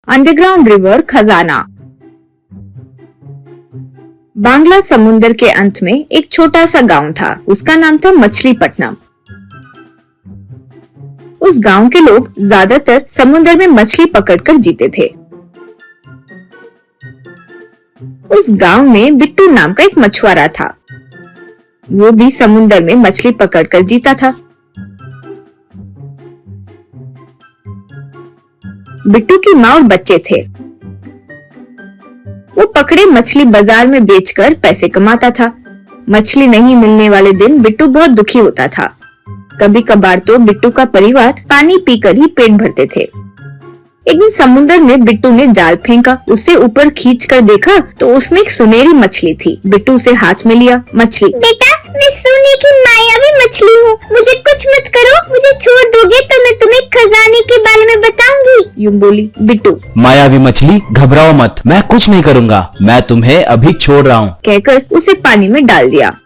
Underground river खजाना। बांग्ला समुंदर के अंत में एक छोटा सा गांव था। उसका नाम था मछलीपट्टनम। उस गांव के लोग ज्यादातर समुंदर में मछली पकड़कर जीते थे। उस गांव में बिट्टू नाम का एक मछुआरा था। वो भी समुंदर में मछली पकड़कर जीता था। बिट्टू की माँ और बच्चे थे। वो पकड़े मछली बाजार में बेचकर पैसे कमाता था। मछली नहीं मिलने वाले दिन बिट्टू बहुत दुखी होता था। कभी कभार तो बिट्टू का परिवार पानी पीकर ही पेट भरते थे। एक दिन समुद्र में बिट्टू ने जाल फेंका। उसे ऊपर खींचकर देखा तो उसमें एक सुनहरी मछली थी। बिट्टू उसे हाथ में लिया। मछली, बेटा, मैं सोने की मायावी मछली हूँ, मुझे कुछ मत करो, मुझे छोड़ दोगे तो मैं तुम्हें खजाने के बारे में बताऊंगी, यूं बोली बिट्टू। मायावी मछली, घबराओ मत, मैं कुछ नहीं करूँगा, मैं तुम्हें अभी छोड़ रहा हूँ, कहकर उसे पानी में डाल दिया।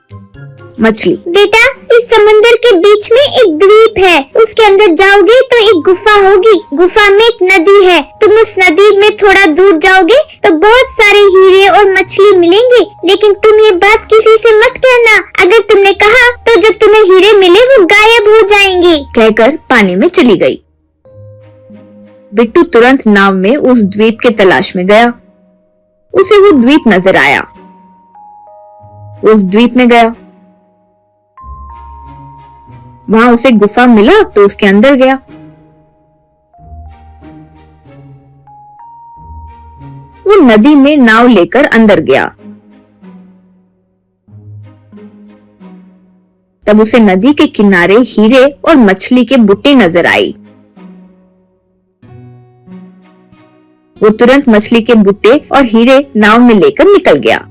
मछली, बेटा, इस समंदर के बीच में एक द्वीप है, उसके अंदर जाओगे तो एक गुफा होगी। गुफा में एक नदी है, तुम उस नदी में थोड़ा दूर जाओगे तो बहुत सारे हीरे और मछली मिलेंगे, लेकिन तुम ये बात किसी से मत कहना। अगर तुमने कहा तो जो तुम्हें हीरे मिले वो गायब हो जाएंगे, कहकर पानी में चली गई। बिट्टू तुरंत नाव में उस द्वीप के तलाश में गया। उसे वो द्वीप नजर आया। उस द्वीप में गया। वहां उसे गुफा मिला तो उसके अंदर गया। वो नदी में नाव लेकर अंदर गया। तब उसे नदी के किनारे हीरे और मछली के बुट्टे नजर आई। वो तुरंत मछली के बुट्टे और हीरे नाव में लेकर निकल गया।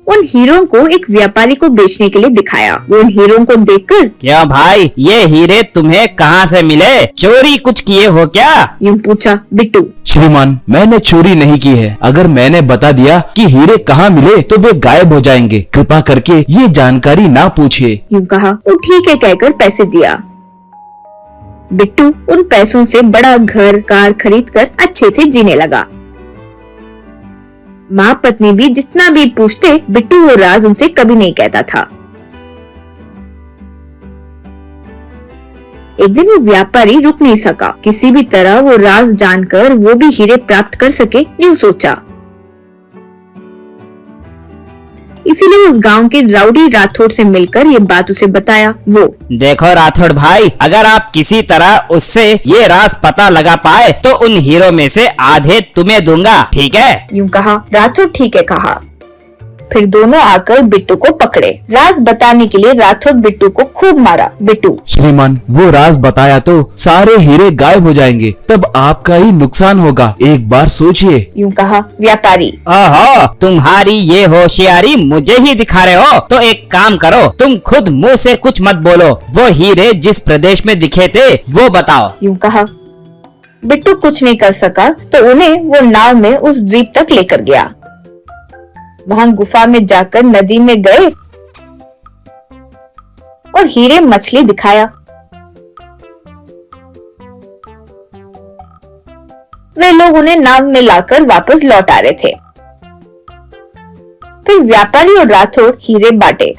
उन हीरों को एक व्यापारी को बेचने के लिए दिखाया। वो उन हीरों को देखकर, क्या भाई, ये हीरे तुम्हें कहाँ से मिले? चोरी कुछ किए हो क्या? यूं पूछा बिट्टू। श्रीमान, मैंने चोरी नहीं की है। अगर मैंने बता दिया कि हीरे कहाँ मिले तो वे गायब हो जाएंगे। कृपा करके ये जानकारी ना पूछिए। यूं कहा। वो ठीक है कहकर पैसे दिया। बिट्टू उन पैसों से बड़ा घर कार खरीदकर अच्छे से जीने लगा। माँ पत्नी भी जितना भी पूछते, बिट्टू वो राज उनसे कभी नहीं कहता था। एक दिन वो व्यापारी रुक नहीं सका। किसी भी तरह वो राज जानकर वो भी हीरे प्राप्त कर सके, यूं सोचा। इसीलिए उस गांव के राउडी राठौड़ से मिलकर ये बात उसे बताया। वो, देखो राठौड़ भाई, अगर आप किसी तरह उससे ये राज पता लगा पाए तो उन हीरो में से आधे तुम्हें दूंगा, ठीक है? यूं कहा। राठौड़ ठीक है कहा। फिर दोनों आकर बिट्टू को पकड़े। राज बताने के लिए राठौड़ बिट्टू को खूब मारा। बिट्टू, श्रीमान, वो राज बताया तो सारे हीरे गायब हो जाएंगे, तब आपका ही नुकसान होगा। एक बार सोचिए। यूं कहा व्यापारी। ओहो, तुम्हारी ये होशियारी मुझे ही दिखा रहे हो? तो एक काम करो, तुम खुद मुंह से कुछ मत बोलो। वो हीरे जिस प्रदेश में दिखे थे वो बताओ। यूं कहा। बिट्टू कुछ नहीं कर सका तो उन्हें वो नाव में उस द्वीप तक लेकर गया। वहां गुफा में जाकर नदी में गए और हीरे मछली दिखाया। वे लोग उन्हें नाव में लाकर वापस लौट आ रहे थे। फिर व्यापारी और राठौड़ हीरे बांटे।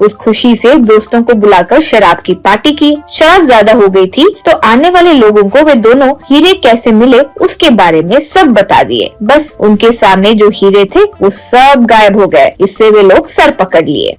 उस खुशी से दोस्तों को बुलाकर शराब की पार्टी की। शराब ज्यादा हो गई थी तो आने वाले लोगों को वे दोनों हीरे कैसे मिले उसके बारे में सब बता दिए। बस उनके सामने जो हीरे थे वो सब गायब हो गए। इससे वे लोग सर पकड़ लिए।